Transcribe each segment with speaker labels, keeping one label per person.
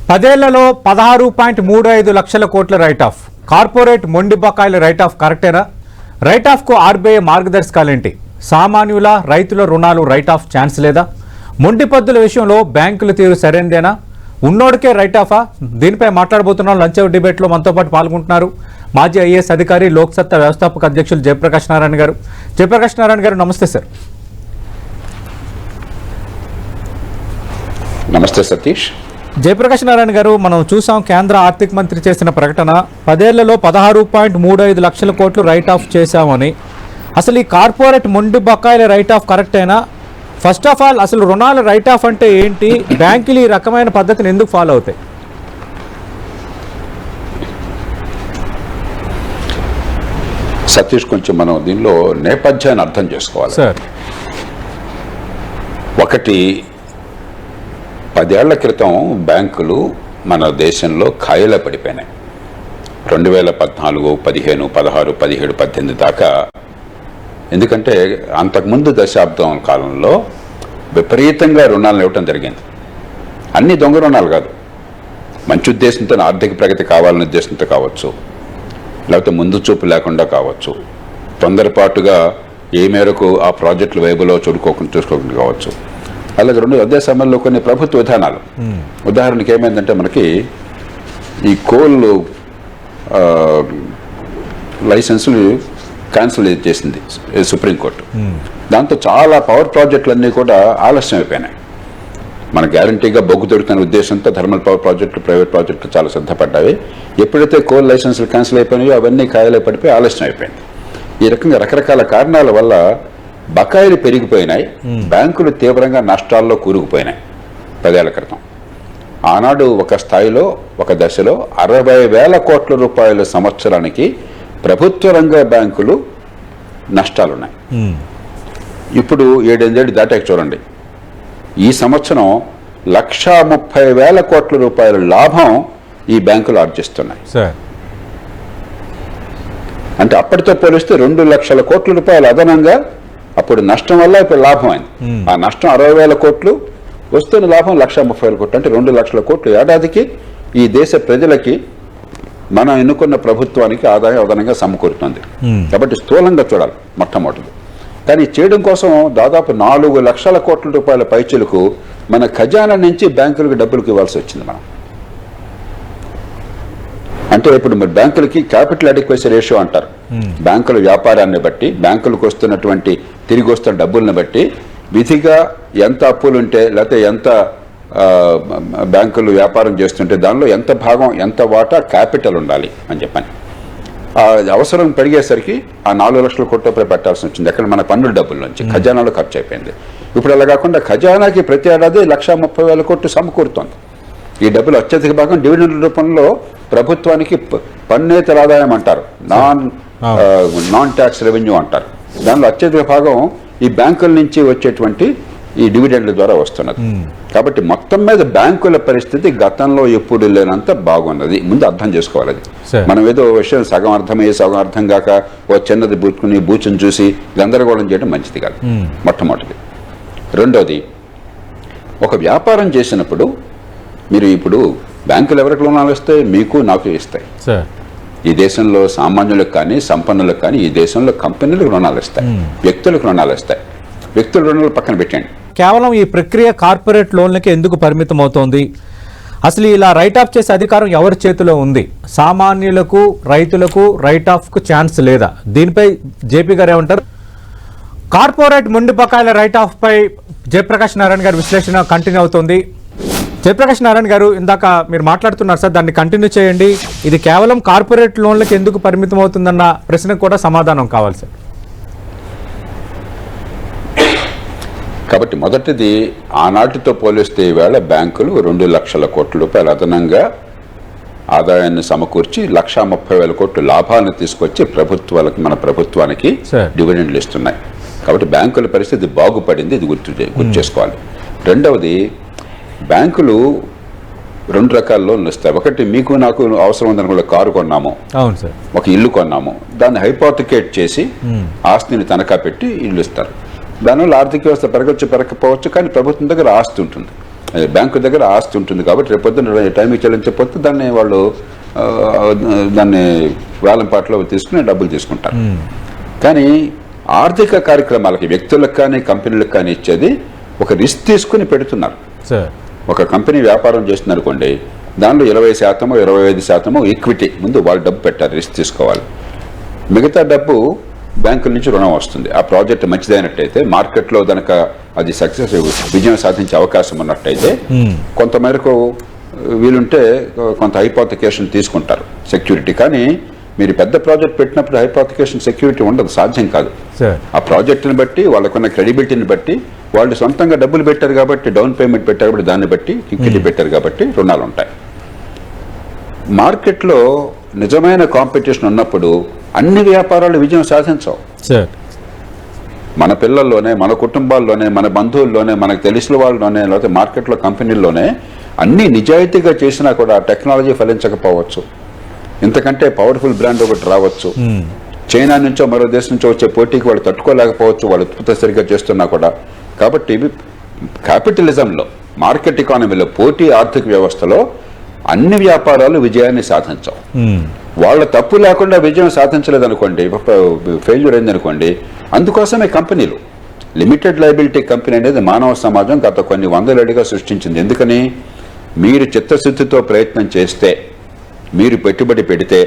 Speaker 1: 10 ఏళ్లలో 16.35 లక్షల కోట్ల రైట్ ఆఫ్. కార్పొరేట్ మొండి బకాయిల రైట్ ఆఫ్ కరెక్టేనా? రైట్ ఆఫ్కు ఆర్బీఐ మార్గదర్శకాలేంటి? సామాన్యుల రైతుల రుణాలు రైట్ ఆఫ్ ఛాన్స్ లేదా? మొండి పద్దుల విషయంలో బ్యాంకుల తీరు సరైనదేనా? ఉన్నోడికే రైట్ ఆఫా? దీనిపై మాట్లాడబోతున్నాం. లంచ్ అవర్ డిబేట్లో మనతో పాటు పాల్గొంటున్నారు మాజీ ఐఏఎస్ అధికారి, లోక్సత్తా వ్యవస్థాపక అధ్యక్షులు జయప్రకాష్ నారాయణ గారు. జయప్రకాష్ నారాయణ గారు, నమస్తే సార్.
Speaker 2: నమస్తే సతీష్.
Speaker 1: జయప్రకాష్ నారాయణ గారు, మనం చూసాం కేంద్ర ఆర్థిక మంత్రి చేసిన ప్రకటన 10 ఏళ్లలో 16.35 లక్షల కోట్లు రైట్ ఆఫ్ చేశామని. అసలు ఈ కార్పొరేట్ మొండి బకాయిల రైట్ ఆఫ్ కరెక్టేనా? ఫస్ట్ ఆఫ్ ఆల్ అసలు రుణాల రైట్ ఆఫ్ అంటే ఏంటి? బ్యాంకులు ఈ రకమైన పద్ధతిని ఎందుకు ఫాలో అవుతాయి?
Speaker 2: సతీష్, కొంచెం మనం దీనిలో నేపథ్యాన్ని అర్థం చేసుకోవాలి
Speaker 1: సార్.
Speaker 2: ఒకటి, 10 ఏళ్ల క్రితం బ్యాంకులు మన దేశంలో ఖాళీలో పడిపోయినాయి. 2014, 15, 16, 17, 18 దాకా. ఎందుకంటే అంతకుముందు దశాబ్దం కాలంలో విపరీతంగా రుణాలను ఇవ్వటం జరిగింది. అన్ని దొంగ రుణాలు కాదు, మంచి ఉద్దేశంతో, ఆర్థిక ప్రగతి కావాలనే ఉద్దేశంతో కావచ్చు, లేకపోతే ముందు చూపు లేకుండా కావచ్చు, తొందరపాటుగా ఏ మేరకు ఆ ప్రాజెక్టులు వైబులో చూసుకోకుండా కావచ్చు. అలాగే అదే సమయంలో కొన్ని ప్రభుత్వ విధానాలు, ఉదాహరణకి ఏమైందంటే మనకి ఈ కోల్ లైసెన్సులు క్యాన్సిల్ చేసింది సుప్రీంకోర్టు. దాంతో చాలా పవర్ ప్రాజెక్టులన్నీ కూడా ఆలస్యం అయిపోయినాయి. మన గ్యారంటీగా బొగ్గు దొరుకుతున్న ఉద్దేశంతో థర్మల్ పవర్ ప్రాజెక్టులు, ప్రైవేట్ ప్రాజెక్టులు చాలా సిద్ధపడ్డాయి. ఎప్పుడైతే కోల్ లైసెన్సులు క్యాన్సిల్ అయిపోయినాయో అవన్నీ ఖాళీలో పడిపోయి ఆలస్యం అయిపోయింది. ఈ రకంగా రకరకాల కారణాల వల్ల బకాయిలు పెరిగిపోయినాయి, బ్యాంకులు తీవ్రంగా నష్టాల్లో కూరుకుపోయినాయి 10 ఏళ్ల క్రితం. ఆనాడు ఒక స్థాయిలో, ఒక దశలో 60,000 కోట్ల రూపాయల సంవత్సరానికి ప్రభుత్వ రంగ బ్యాంకులు నష్టాలున్నాయి. ఇప్పుడు 7-8 ఏళ్ళు దాటాక చూడండి, ఈ సంవత్సరం 130,000 కోట్ల రూపాయల లాభం ఈ బ్యాంకులు ఆర్జిస్తున్నాయి. అంటే అప్పటితో పోలిస్తే 2 లక్షల కోట్ల రూపాయలు అదనంగా అప్పుడు నష్టం వల్ల ఇప్పుడు లాభం అయింది. ఆ నష్టం 60,000 కోట్లు, వస్తున్న లాభం 130,000 కోట్లు. అంటే 2 లక్షల కోట్లు ఏడాదికి ఈ దేశ ప్రజలకి, మనం ఎన్నుకున్న ప్రభుత్వానికి ఆదాయం అదనంగా సమకూరుతుంది. కాబట్టి స్థూలంగా చూడాలి మొట్టమొదటి. కానీ చేయడం కోసం దాదాపు 4 లక్షల కోట్ల రూపాయల పైచీలకు మన ఖజానా నుంచి బ్యాంకులకు డబ్బులకు ఇవ్వాల్సి వచ్చింది మనం. అంటే ఇప్పుడు మరి బ్యాంకులకి క్యాపిటల్ అడిక్వసీ రేషియో అంటారు. బ్యాంకుల వ్యాపారాన్ని బట్టి, బ్యాంకులకు వస్తున్నటువంటి తిరిగి వస్తున్న డబ్బులను బట్టి విధిగా ఎంత అప్పులు ఉంటే, లేకపోతే ఎంత బ్యాంకులు వ్యాపారం చేస్తుంటే దానిలో ఎంత భాగం, ఎంత వాటా క్యాపిటల్ ఉండాలి అని చెప్పని. ఆ అవసరం పెరిగేసరికి ఆ 4 లక్షల కోట్ల రూపాయలు పెట్టాల్సి వచ్చింది. అక్కడ మన పన్నుల డబ్బుల నుంచి ఖజానాలో ఖర్చు అయిపోయింది. ఇప్పుడు అలా కాకుండా ఖజానాకి ప్రతి ఏడాది 130,000 కోట్లు సమకూరుతోంది. ఈ డబ్బులు అత్యధిక భాగం డివిడెండ్ రూపంలో ప్రభుత్వానికి పన్నేతర ఆదాయం అంటారు, నాన్ ట్యాక్స్ రెవెన్యూ అంటారు. దానిలో అత్యధిక భాగం ఈ బ్యాంకుల నుంచి వచ్చేటువంటి ఈ డివిడెండ్ల ద్వారా వస్తున్నది. కాబట్టి మొత్తం మీద బ్యాంకుల పరిస్థితి గతంలో ఎప్పుడు లేనంత బాగున్నది. ముందు అర్థం చేసుకోవాలి. అది మనం ఏదో విషయం సగం అర్థమయ్యే సగం అర్థం కాక ఓ చిన్నది బూచుకుని బూచుని చూసి గందరగోళం చేయడం మంచిది కాదు, మొట్టమొదటిది. రెండోది, ఒక వ్యాపారం చేసినప్పుడు మీరు ఇప్పుడు బ్యాంకులు ఎవరికి రుణాలు ఇస్తాయి? మీకు, నాకు ఇస్తాయి. ఈ దేశంలో సామాన్యులకు కానీ, సంపన్నులకు కానీ, ఈ దేశంలో కంపెనీలకు రుణాలు ఇస్తాయి, వ్యక్తులకు రుణాలు ఇస్తాయి. వ్యక్తుల రుణాలు పక్కన పెట్టండి.
Speaker 1: కేవలం ఈ ప్రక్రియ కార్పొరేట్ లోన్లకి ఎందుకు పరిమితం అవుతోంది? అసలు ఇలా రైట్ ఆఫ్ చేసే అధికారం ఎవరి చేతిలో ఉంది? సామాన్యులకు, రైతులకు రైట్ ఆఫ్కు ఛాన్స్ లేదా? దీనిపై జేపీ గారు ఏమంటారు? కార్పొరేట్ మొండి బకాయిల రైట్ ఆఫ్ పై జయప్రకాష్ నారాయణ గారి విశ్లేషణ కంటిన్యూ అవుతోంది. జయప్రకాష్ నారాయణ గారు, ఇందాక మీరు మాట్లాడుతున్నారు సార్, దాన్ని కంటిన్యూ చేయండి. ఇది కేవలం కార్పొరేట్ లోన్లకు ఎందుకు పరిమితం అవుతుందన్న ప్రశ్నకు కూడా సమాధానం కావాలి సార్.
Speaker 2: కాబట్టి మొదటిది, ఆనాటితో పోలిస్తే ఈవేళ బ్యాంకులు 2 లక్షల కోట్ల రూపాయలు అదనంగా ఆదాయాన్ని సమకూర్చి 130,000 కోట్ల లాభాలను తీసుకొచ్చి ప్రభుత్వాలకు, మన ప్రభుత్వానికి డివిడెండ్లు ఇస్తున్నాయి. కాబట్టి బ్యాంకుల పరిస్థితి బాగుపడింది, ఇది గుర్తు చేసుకోవాలి. రెండవది, బ్యాంకులు 2 రకాల లోన్లు ఇస్తాయి. ఒకటి, మీకు నాకు అవసరం ఉందనుకున్న కారు కొన్నాము, ఒక ఇల్లు కొన్నాము, దాన్ని హైపోథికేట్ చేసి ఆస్తిని తనఖా పెట్టి ఇల్లు ఇస్తారు. దానివల్ల ఆర్థిక వ్యవస్థ పెరగచ్చు, పెరగకపోవచ్చు, కానీ ప్రభుత్వం దగ్గర ఆస్తి ఉంటుంది. బ్యాంకు దగ్గర ఆస్తి ఉంటుంది కాబట్టి రేపొద్దున టైంకి చెల్లించకపోతే దాన్ని వాళ్ళు దాన్ని వేలంపాట్లో తీసుకుని డబ్బులు తీసుకుంటారు. కానీ ఆర్థిక కార్యక్రమాలకి వ్యక్తులకు కానీ కంపెనీలకు కానీ ఇచ్చేది ఒక రిస్క్ తీసుకుని పెడుతున్నారు. ఒక కంపెనీ వ్యాపారం చేస్తుంది అనుకోండి, దానిలో 20% 25% ఈక్విటీ ముందు వాళ్ళు డబ్బు పెట్టారు, రిస్క్ తీసుకోవాలి. మిగతా డబ్బు బ్యాంకుల నుంచి రుణం వస్తుంది. ఆ ప్రాజెక్ట్ మంచిదైనట్టయితే, మార్కెట్లో కనుక అది సక్సెస్ విజయం సాధించే అవకాశం ఉన్నట్టయితే కొంతమేరకు వీలుంటే కొంత హైపోథికేషన్ తీసుకుంటారు సెక్యూరిటీ. కానీ మీరు పెద్ద ప్రాజెక్ట్ పెట్టినప్పుడు హైపోథికేషన్ సెక్యూరిటీ ఉండదు, సాధ్యం కాదు. ఆ ప్రాజెక్టుని బట్టి వాళ్ళకున్న క్రెడిబిలిటీని బట్టి వాళ్ళు సొంతంగా డబ్బులు పెట్టారు కాబట్టి, డౌన్ పేమెంట్ పెట్టారు కాబట్టి, దాన్ని బట్టి ఈక్విటీ పెట్టారు కాబట్టి రుణాలు ఉంటాయి. మార్కెట్లో నిజమైన కాంపిటీషన్ ఉన్నప్పుడు అన్ని వ్యాపారాలు విజయం సాధించవు. మన పిల్లల్లోనే, మన కుటుంబాల్లోనే, మన బంధువుల్లోనే, మనకు తెలిసిన వాళ్ళలోనే, లేకపోతే మార్కెట్లో కంపెనీల్లోనే అన్ని నిజాయితీగా చేసినా కూడా టెక్నాలజీ ఫలించకపోవచ్చు. ఇంతకంటే పవర్ఫుల్ బ్రాండ్ ఒకటి రావచ్చు, చైనా నుంచో మరో దేశం నుంచో వచ్చే పోటీకి వాళ్ళు తట్టుకోలేకపోవచ్చు, వాళ్ళు ఉత్పత్తి సరిగ్గా చేస్తున్నా కూడా. కాబట్టి క్యాపిటలిజంలో, మార్కెట్ ఎకానమీలో, పోటీ ఆర్థిక వ్యవస్థలో అన్ని వ్యాపారాలు విజయాన్ని సాధించవు. వాళ్ళ తప్పు లేకుండా విజయం సాధించలేదనుకోండి, ఫెయిల్యూర్ అయిందనుకోండి, అందుకోసమే కంపెనీలు, లిమిటెడ్ లయబిలిటీ కంపెనీ అనేది మానవ సమాజం గత కొన్ని వందలేళ్లుగా సృష్టించింది. ఎందుకని? మీరు చిత్తశుద్ధితో ప్రయత్నం చేస్తే, మీరు పెట్టుబడి పెడితే,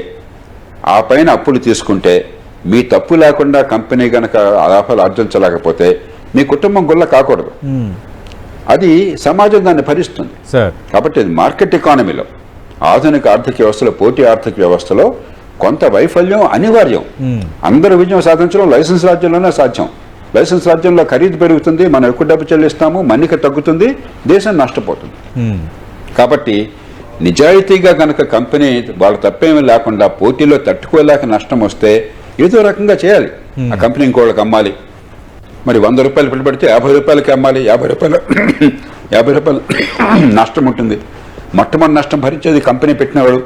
Speaker 2: ఆ పైన అప్పులు తీసుకుంటే, మీ తప్పు లేకుండా కంపెనీ గనక లాభాలు ఆర్జించలేకపోతే మీ కుటుంబం గుల్ల కాకూడదు. అది సమాజం దాన్ని భరిస్తుంది. కాబట్టి మార్కెట్ ఎకానమీలో, ఆధునిక ఆర్థిక వ్యవస్థలో, పోటీ ఆర్థిక వ్యవస్థలో కొంత వైఫల్యం అనివార్యం. అందరూ విజయం సాధించడం లైసెన్స్ రాజ్యంలోనే సాధ్యం. లైసెన్స్ రాజ్యంలో ఖరీదు పెరుగుతుంది, మనం ఎక్కువ డబ్బు చెల్లిస్తాము, మన్నిక తగ్గుతుంది, దేశం నష్టపోతుంది. కాబట్టి నిజాయితీగా కనుక కంపెనీ వాళ్ళ తప్పేమీ లేకుండా పోటీలో తట్టుకోలేక నష్టం వస్తే ఏదో రకంగా చేయాలి. ఆ కంపెనీ ఇంకోళ్ళకి అమ్మాలి. మరి 100 రూపాయలు పెట్టుబడితే 50 రూపాయలకి అమ్మాలి. 50 రూపాయలు నష్టం ఉంటుంది. మొట్టమొదటి నష్టం భరించేది కంపెనీ పెట్టినవాడు.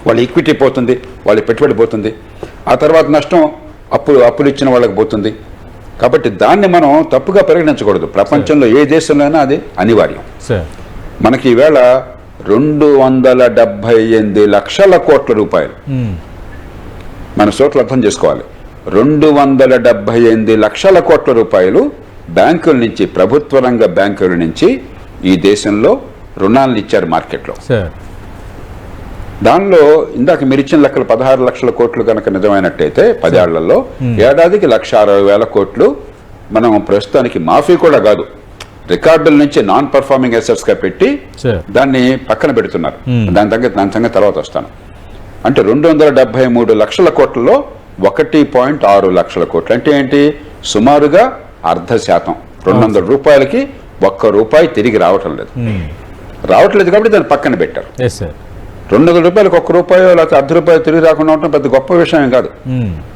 Speaker 2: వాళ్ళ ఈక్విటీ పోతుంది, వాళ్ళ పెట్టుబడి పోతుంది. ఆ తర్వాత నష్టం అప్పులు ఇచ్చిన వాళ్ళకి పోతుంది. కాబట్టి దాన్ని మనం తప్పుగా పరిగణించకూడదు. ప్రపంచంలో ఏ దేశంలోనైనా అది అనివార్యం. మనకి ఈవేళ 278 లక్షల కోట్ల రూపాయలు, మన చోట్ల అర్థం చేసుకోవాలి, 278 లక్షల కోట్ల రూపాయలు బ్యాంకుల నుంచి, ప్రభుత్వ రంగ బ్యాంకుల నుంచి ఈ దేశంలో రుణాలను ఇచ్చారు మార్కెట్లో. దానిలో ఇందాక మీరు ఇచ్చిన లెక్కలు 16 లక్షల కోట్లు కనుక నిజమైనట్టయితే 10 ఏళ్లలో ఏడాదికి 1,60,000 కోట్లు మనం ప్రస్తుతానికి మాఫీ కూడా కాదు, రికార్డుల నుంచి నాన్ పర్ఫార్మింగ్ అసెట్స్ గా పెట్టి దాన్ని పక్కన పెడుతున్నారు. దాని సంగతి తర్వాత వస్తాను. అంటే 273 లక్షల కోట్లలో 1.6 లక్షల కోట్లు అంటే ఏంటి? సుమారుగా 0.5%. 200 రూపాయలకి 1 రూపాయి తిరిగి రావటం లేదు కాబట్టి దాన్ని పక్కన పెట్టారు. 200 రూపాయలకు 1 రూపాయో లేకపోతే 1/2 రూపాయలు తిరిగి రాకుండా ఉండటం పెద్ద గొప్ప విషయం కాదు.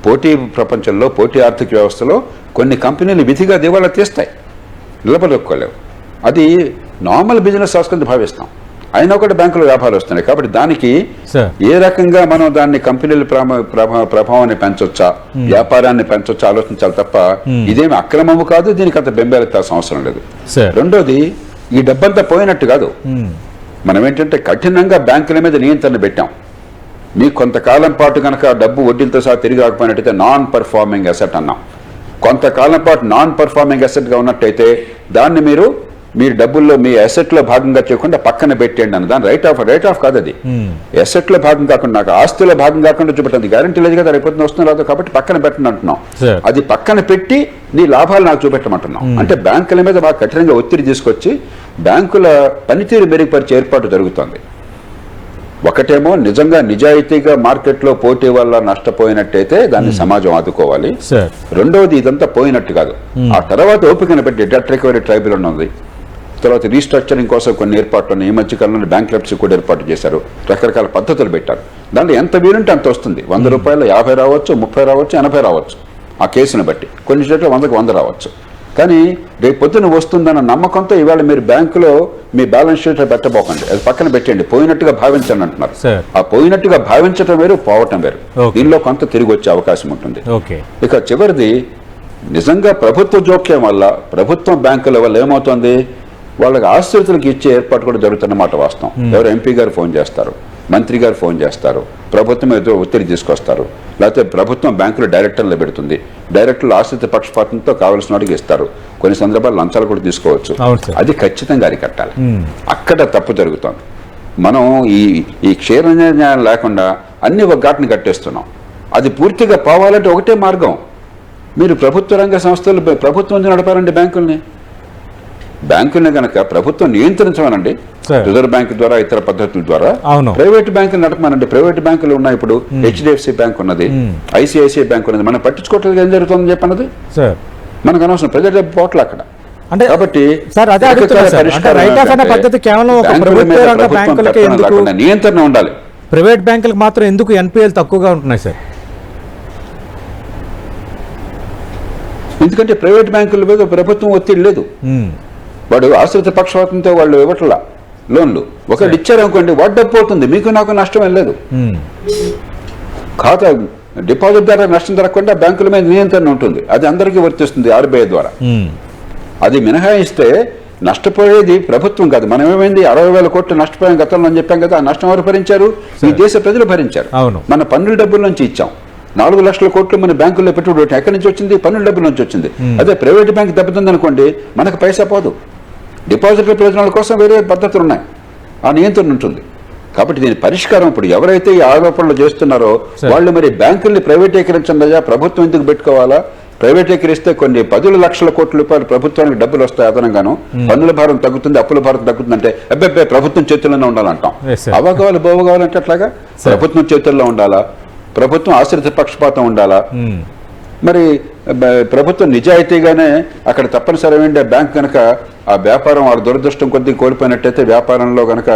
Speaker 2: పోటీ ప్రపంచంలో, పోటీ ఆర్థిక వ్యవస్థలో కొన్ని కంపెనీలు విధిగా దివాళా తీస్తాయి, నిలబడలేవు. అది నార్మల్ బిజినెస్ కింద భావిస్తాం. అయినా కూడా బ్యాంకులో లాభాలు వస్తున్నాయి. కాబట్టి దానికి ఏ రకంగా మనం దాన్ని కంపెనీల ప్రభావాన్ని పెంచొచ్చా, వ్యాపారాన్ని పెంచొచ్చా ఆలోచించాలి తప్ప ఇదేమి అక్రమము కాదు, దీనికి అంత బెంబేలెత్తాల్సిన అవసరం లేదు. రెండోది, ఈ డబ్బంతా పోయినట్టు కాదు. మనం ఏంటంటే కఠినంగా బ్యాంకుల మీద నియంత్రణ పెట్టాం. మీకు కొంతకాలం పాటు కనుక డబ్బు వడ్డీలతో సహా తిరిగి రాకపోయినట్టయితే నాన్ పర్ఫార్మింగ్ అసెట్ అన్నాం. కొంతకాలం పాటు నాన్ పర్ఫార్మింగ్ అసెట్గా ఉన్నట్టయితే దాన్ని మీరు డబ్బుల్లో, మీ అసెట్లో భాగంగా చేయకుండా పక్కన పెట్టండి అన్న. దాని రైట్ ఆఫ్ కాదు, అది అసెట్లో భాగం కాకుండా, నాకు ఆస్తిలో భాగం కాకుండా చూపెట్టండి. గ్యారంటీ లేదు కదా, రేపు వస్తున్న రాదు కాబట్టి పక్కన పెట్టండి అంటున్నాం. అది పక్కన పెట్టి నీ లాభాలు నాకు చూపెట్టమంటున్నాం. అంటే బ్యాంకుల మీద బాగా కఠినంగా ఒత్తిడి తీసుకొచ్చి బ్యాంకుల పనితీరు మెరుగుపరిచే ఏర్పాటు జరుగుతుంది. ఒకటేమో నిజంగా నిజాయితీగా మార్కెట్లో పోటీ వల్ల నష్టపోయినట్టయితే దాన్ని సమాజం ఆదుకోవాలి. రెండవది, ఇదంతా పోయినట్టు కాదు. ఆ తర్వాత ఓపికను పెట్టి డెట్ రికవరీ ట్రైబ్యునల్ ఉంది, తర్వాత రీస్ట్రక్చరింగ్ కోసం కొన్ని ఏర్పాట్లు, ఈ మధ్య కాలంలో బ్యాంక్రప్సీ కూడా ఏర్పాటు చేశారు, రకరకాల పద్ధతులు పెట్టారు. దాంట్లో ఎంత వీలుంటే అంత వస్తుంది. 100 రూపాయలు 50 రావచ్చు, 30 రావచ్చు, 80 రావచ్చు, ఆ కేసును బట్టి. కొన్ని చోట్ల 100కు 100 రావచ్చు. కానీ రేపు పొద్దున వస్తుందన్న నమ్మకంతో ఇవాళ మీరు బ్యాంకులో మీ బ్యాలెన్స్ షీట్ పెట్టబోకండి, అది పక్కన పెట్టండి, పోయినట్టుగా భావించండి అంటున్నారు. ఆ పోయినట్టుగా భావించటం వేరు, పోవటం వేరు. దీనిలో కొంత తిరిగి వచ్చే అవకాశం ఉంటుంది. ఇక చివరిది, నిజంగా ప్రభుత్వ జోక్యం వల్ల, ప్రభుత్వం బ్యాంకుల వల్ల ఏమవుతుంది? వాళ్ళకి ఆశ్రితులకు ఇచ్చే ఏర్పాటు కూడా జరుగుతున్నమాట వాస్తవం. ఎవరు ఎంపీ గారు ఫోన్ చేస్తారు, మంత్రి గారు ఫోన్ చేస్తారు, ప్రభుత్వం ఏదో ఒత్తిడి తీసుకొస్తారు, లేకపోతే ప్రభుత్వం బ్యాంకులో డైరెక్టర్లు పెడుతుంది, డైరెక్టర్లు ఆశ్రిత పక్షపాతంతో కావాల్సిన వాడికి ఇస్తారు, కొన్ని సందర్భాలు లంచాలు కూడా తీసుకోవచ్చు. అది ఖచ్చితంగా అరికట్టాలి. అక్కడ తప్పు జరుగుతుంది. మనం ఈ క్షీర న్యాయం లేకుండా అన్ని ఒక ఘాటుని కట్టేస్తున్నాం. అది పూర్తిగా పోవాలంటే ఒకటే మార్గం, మీరు ప్రభుత్వ రంగ సంస్థలు ప్రభుత్వం నడపాలండి. బ్యాంకుల్ని కనుక ప్రభుత్వం నియంత్రించమనండి, రిజర్వ్ బ్యాంక్ ద్వారా ఇతర పద్ధతుల ద్వారా. ప్రైవేట్ బ్యాంకులు నడపమనండి. ప్రైవేట్ బ్యాంకులు ఉన్నాయి, ఇప్పుడు HDFC బ్యాంక్ ఉన్నది, ICICI బ్యాంక్ ఉన్నది. మనం పట్టించుకోవట్లేదు, ఏం జరుగుతుందని చెప్పన్నది మనకు అనవసరం. ప్రజల డబ్బు పోట్ల అక్కడ.
Speaker 1: కాబట్టి
Speaker 2: నియంత్రణ ఉండాలి.
Speaker 1: ప్రైవేట్ బ్యాంకులకు మాత్రం ఎందుకు NPL తక్కువగా ఉంటున్నాయి సార్?
Speaker 2: ఎందుకంటే ప్రైవేట్ బ్యాంకుల మీద ప్రభుత్వం ఒత్తిడి లేదు. వాడు ఆశ్రిత పక్షపాతంతో వాళ్ళు ఇవ్వట్లా లోన్లు. ఒకళ్ళు ఇచ్చారనుకోండి, వాడు డబ్బు పోతుంది, మీకు నాకు నష్టం లేదు. ఖాతా డిపాజిట్ ద్వారా నష్టం జరగకుండా బ్యాంకుల మీద నియంత్రణ ఉంటుంది. అది అందరికీ వర్తిస్తుంది RBI ద్వారా. అది మినహాయిస్తే నష్టపోయేది ప్రభుత్వం కాదు. మనం ఏమైంది 60,000 కోట్లు నష్టపోయాం గతంలో అని చెప్పాం కదా. ఆ నష్టం ఎవరు భరించారు? ఈ దేశ ప్రజలు భరించారు. మన పన్నుల డబ్బుల నుంచి ఇచ్చాం. 4 లక్షల కోట్లు మన బ్యాంకుల్లో పెట్టుబడి ఎక్కడి నుంచి వచ్చింది? పన్నుల డబ్బుల నుంచి వచ్చింది. అదే ప్రైవేట్ బ్యాంక్ దెబ్బతుంది అనుకోండి, మనకు పైసా పోదు. డిపాజిటరీ ప్రయోజనాల కోసం వేరే పద్ధతులు ఉన్నాయి, ఆ నియంత్రణ ఉంటుంది. కాబట్టి దీని పరిష్కారం ఇప్పుడు ఎవరైతే ఈ ఆరోపణలు చేస్తున్నారో వాళ్ళు మరి బ్యాంకుల్ని ప్రైవేటీకరించండి, ప్రభుత్వం ఎందుకు పెట్టుకోవాలా? ప్రైవేటీకరిస్తే కొన్ని 10 లక్షల కోట్ల రూపాయలు ప్రభుత్వానికి డబ్బులు వస్తాయి అదనంగాను. పన్నుల భారం తగ్గుతుంది, అప్పుల భారం తగ్గుతుంది. అంటే అబ్బాయి ప్రభుత్వం చేతుల్లోనే ఉండాలంటాం. అవగావాలి బోవగావాలంటే అట్లాగా ప్రభుత్వం చేతుల్లో ఉండాలా? ప్రభుత్వం ఆశ్రిత పక్షపాతం ఉండాలా? మరి ప్రభుత్వం నిజాయితీగానే అక్కడ తప్పనిసరి బ్యాంక్ కనుక ఆ వ్యాపారం వాళ్ళ దురదృష్టం కొద్ది కోల్పోయినట్టయితే, వ్యాపారంలో కనుక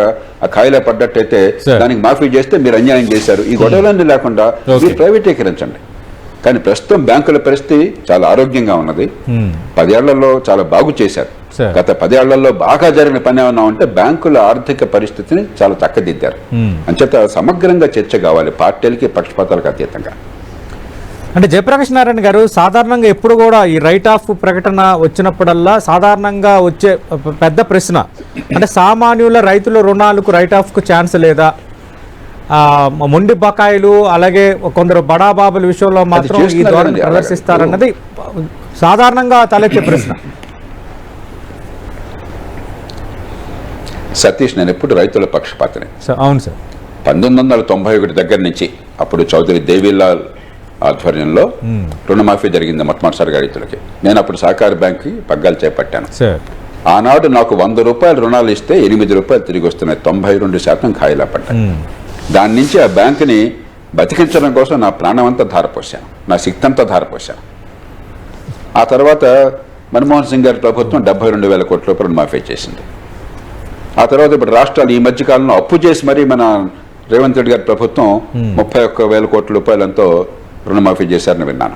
Speaker 2: ఆ ఖాయిలా పడ్డట్టయితే దానికి మాఫీ చేస్తే మీరు అన్యాయం చేశారు, ఈ గొడవలన్నీ లేకుండా మీరు ప్రైవేటీకరించండి. కానీ ప్రస్తుతం బ్యాంకుల పరిస్థితి చాలా ఆరోగ్యంగా ఉన్నది. 10 ఏళ్లలో చాలా బాగు చేశారు. గత 10 ఏళ్లలో బాగా జరిగిన పని ఏమన్నా ఉంటే బ్యాంకుల ఆర్థిక పరిస్థితిని చాలా చక్కదిద్దారు. అంచేత సమగ్రంగా చర్చ కావాలి, పార్టీలకి పక్షపాతాలకు అతీతంగా.
Speaker 1: అంటే జయప్రకాష్ నారాయణ గారు, సాధారణంగా ఎప్పుడు కూడా ఈ రైట్ ఆఫ్ ప్రకటన వచ్చినప్పుడల్లా సాధారణంగా వచ్చే పెద్ద ప్రశ్న అంటే సామాన్యుల రైతుల రుణాలకు రైట్ ఆఫ్కు ఛాన్స్ లేదా, మొండి బకాయిలు అలాగే కొందరు బడాబాబుల విషయంలో మాత్రం ఈ ధోరణి ప్రదర్శిస్తారన్నది సాధారణంగా తలెత్తే ప్రశ్న.
Speaker 2: సతీష్, నేను ఎప్పుడు రైతుల పక్షపాతనే.
Speaker 1: అవును సార్.
Speaker 2: 1991 దగ్గర నుంచి అప్పుడు చౌదరి దేవీలాల్ ఆధ్వర్యంలో రుణమాఫీ జరిగింది మొట్టమొదటిసారిగా రైతులకి. నేను అప్పుడు సహకార బ్యాంక్కి పగ్గాలు చేపట్టాను. ఆనాడు నాకు 100 రూపాయలు రుణాలు ఇస్తే 8 రూపాయలు తిరిగి వస్తున్నాయి. 92% ఖాయిలా పడ్డాయి. దాని నుంచి ఆ బ్యాంకుని బతికించడం కోసం నా ప్రాణం అంతా ధారపోసాను, నా శక్తి అంతా ధారపోసాను. ఆ తర్వాత మన్మోహన్ సింగ్ గారి ప్రభుత్వం 72,000 కోట్ల రూపాయలు మాఫీ చేసింది. ఆ తర్వాత ఇప్పుడు రాష్ట్రాలు ఈ మధ్యకాలంలో అప్పు చేసి మరి మన రేవంత్ రెడ్డి గారి ప్రభుత్వం 31,000 కోట్ల రూపాయలంతో రుణమాఫీ చేశారని విన్నాను.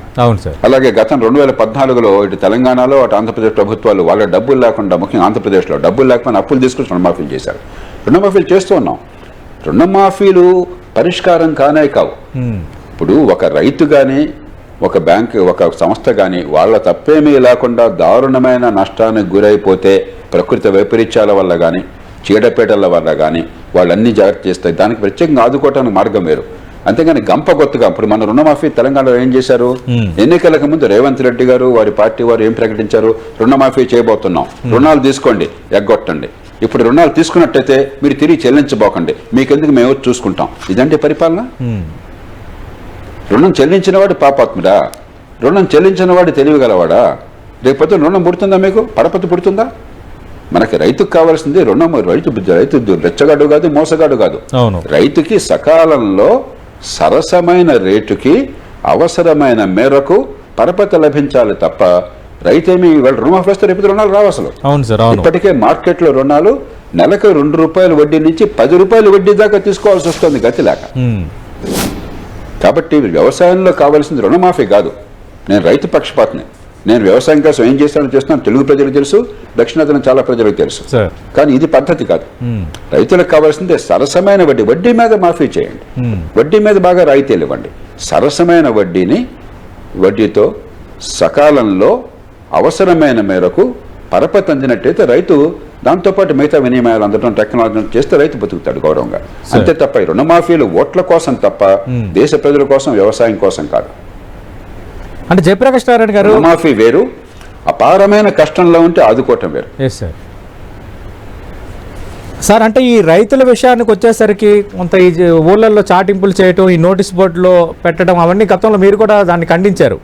Speaker 2: అలాగే గతం 2014లో ఇటు తెలంగాణలో అటు ఆంధ్రప్రదేశ్ ప్రభుత్వాలు వాళ్ళ డబ్బులు లేకుండా, ముఖ్యంగా ఆంధ్రప్రదేశ్లో డబ్బులు లేకపోయినా అప్పులు తీసుకుని రుణమాఫీలు చేశారు. రుణమాఫీలు చేస్తూ ఉన్నాం. రుణమాఫీలు పరిష్కారం కానే కావు. ఇప్పుడు ఒక రైతు కానీ, ఒక బ్యాంక్, ఒక సంస్థ కానీ వాళ్ళ తప్పేమీ లేకుండా దారుణమైన నష్టానికి గురైపోతే ప్రకృతి వైపరీత్యాల వల్ల కానీ, చీడపేటల వల్ల కానీ వాళ్ళన్నీ జాగ్రత్త చేస్తాయి. దానికి ప్రత్యేకంగా ఆదుకోవటానికి మార్గం వేరు. అంతేగాని గంపగొత్తుగా ఇప్పుడు మన రుణమాఫీ తెలంగాణలో ఏం చేశారు? ఎన్నికలకు ముందు రేవంత్ రెడ్డి గారు వారి పార్టీ వారు ఏం ప్రకటించారు? రుణమాఫీ చేయబోతున్నాం, రుణాలు తీసుకోండి, ఎగ్గొట్టండి. ఇప్పుడు రుణాలు తీసుకున్నట్టయితే మీరు తిరిగి చెల్లించబోకండి, మీకెందుకు మేము చూసుకుంటాం. ఇదంటే పరిపాలన? రుణం చెల్లించిన వాడు పాపాత్ముడా? రుణం చెల్లించిన వాడు తెలివిగలవాడా? రేపొద్దు రుణం పుడుతుందా? మీకు పరపతి పుడుతుందా? మనకి రైతుకు కావాల్సింది రుణం. రైతు రెచ్చగాడు కాదు, మోసగాడు కాదు. రైతుకి సకాలంలో సరసమైన రేటుకి అవసరమైన మేరకు పరపతి లభించాలి తప్ప రైతేమి రుణమాఫీ వస్తే రేపు రుణాలు రావు అసలు. ఇప్పటికే మార్కెట్లో రుణాలు నెలకు 2 రూపాయల వడ్డీ నుంచి 10 రూపాయల వడ్డీ దాకా తీసుకోవాల్సి వస్తుంది గతి లేక. కాబట్టి వ్యవసాయంలో కావాల్సింది రుణమాఫీ కాదు. నేను రైతు పక్షపాతిని. నేను వ్యవసాయం కోసం ఏం చేస్తున్నాను తెలుగు ప్రజలకు తెలుసు, దక్షిణాదిన చాలా ప్రజలకు తెలుసు. కానీ ఇది పద్ధతి కాదు. రైతులకు కావాల్సిందే సరసమైన వడ్డీ. వడ్డీ మీద మాఫీ చేయండి, వడ్డీ మీద బాగా రాయితీలు ఇవ్వండి. సరసమైన వడ్డీతో సకాలంలో అవసరమైన మేరకు పరపతి అందినట్టయితే రైతు దాంతోపాటు మిగతా వినిమయాలు అందడం టెక్నాలజీ చేస్తే రైతు బతుకుతాడు గౌరవంగా. అంతే తప్ప ఈ రుణమాఫీలు ఓట్ల కోసం తప్ప దేశ ప్రజల కోసం వ్యవసాయం కోసం కాదు.
Speaker 1: అంటే జయప్రకాష్ నారాయణ గారు,
Speaker 2: రుణమాఫీ వేరు, అపారమైన కష్టంలో ఉంటే ఆదుకోవటం వేరు.
Speaker 1: సార్ అంటే ఈ రైతుల విషయానికి వచ్చేసరికి కొంత ఈ ఊళ్ళల్లో చాటింపులు చేయటం, ఈ నోటీస్ బోర్డులో పెట్టడం అవన్నీ గతంలో మీరు కూడా దాన్ని ఖండించారు.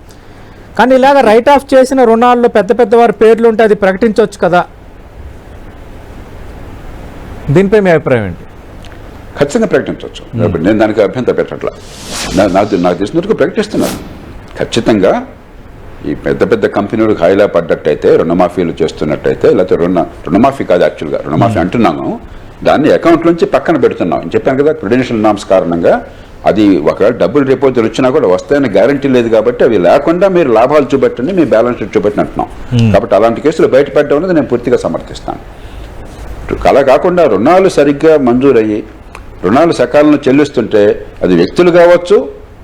Speaker 1: కానీ ఇలాగ రైట్ ఆఫ్ చేసిన రుణాల్లో పెద్ద పెద్దవారి పేర్లు ఉంటే అది ప్రకటించవచ్చు కదా, దీనిపై మీ అభిప్రాయం ఏంటి?
Speaker 2: ఖచ్చితంగా ప్రకటించవచ్చు. నేను దానికి అభ్యంతరం పెట్టట్లా. నాకు తెలిసినట్టుగా ప్రకటిస్తున్నాను. ఖచ్చితంగా ఈ పెద్ద పెద్ద కంపెనీలు హాయిలా పడ్డట్టయితే, రుణమాఫీలు చేస్తున్నట్టయితే, లేకపోతే రుణమాఫీ కాదు యాక్చువల్గా రుణమాఫీ అంటున్నాను, దాన్ని అకౌంట్ నుంచి పక్కన పెడుతున్నాం అని చెప్పాను కదా. ప్రుడెన్షియల్ నామ్స్ కారణంగా అది ఒకవేళ డబ్బులు రేపు వచ్చినా కూడా వస్తాయని గ్యారంటీ లేదు కాబట్టి అవి లేకుండా మీరు లాభాలు చూపెట్టండి, మీ బ్యాలెన్స్ షీట్ చూపెట్టిన అంటున్నాం. కాబట్టి అలాంటి కేసులు బయటపడడం అనేది నేను పూర్తిగా సమర్థిస్తాను. అలా కాకుండా రుణాలు సరిగ్గా మంజూరయ్యి రుణాలు సకాలంలో చెల్లిస్తుంటే అది వ్యక్తులు కావచ్చు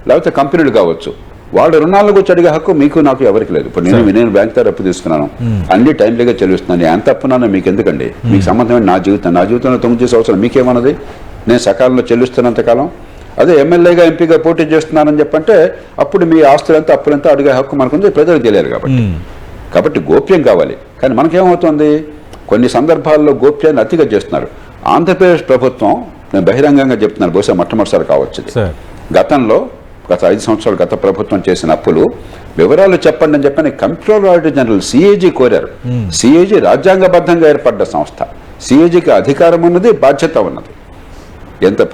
Speaker 2: లేకపోతే కంపెనీలు కావచ్చు, వాళ్ళ రుణాల గురించి అడిగే హక్కు మీకు నాకు ఎవరికి లేదు. ఇప్పుడు నేను బ్యాంక్ దగ్గర అప్పు తీసుకున్నాను, అన్ని టైంలీగా చెల్లిస్తున్నాను, ఎంత అప్పున్నానో మీకు ఎందుకండి? మీకు సంబంధమైన నా జీవితంలో 9 సంవత్సరాలు మీకేమన్నది? నేను సకాలంలో చెల్లిస్తున్నంత కాలం. అదే ఎమ్మెల్యేగా ఎంపీగా పోటీ చేస్తున్నానని చెప్పంటే అప్పుడు మీ ఆస్తులంతా అప్పులంతా అడిగే హక్కు మనకుంది, ప్రజలకు తెలియదు కాబట్టి గోప్యం కావాలి. కానీ మనకేమవుతుంది, కొన్ని సందర్భాల్లో గోప్యాన్ని అతిగా చేస్తున్నారు. ఆంధ్రప్రదేశ్ ప్రభుత్వం, నేను బహిరంగంగా చెప్తున్నాను, బహుశా మొట్టమొదటిసారి కావచ్చు, గతంలో గత 5 సంవత్సరాలు గత ప్రభుత్వం చేసిన అప్పులు వివరాలు చెప్పండి అని చెప్పని కంట్రోలర్ ఆడిటర్ జనరల్ సిఏజీ కోరారు. సిఏజీ రాజ్యాంగబద్ధంగా ఏర్పడ్డ సంస్థ, సిఏజీకి అధికారం ఉన్నది, బాధ్యత ఉన్నది.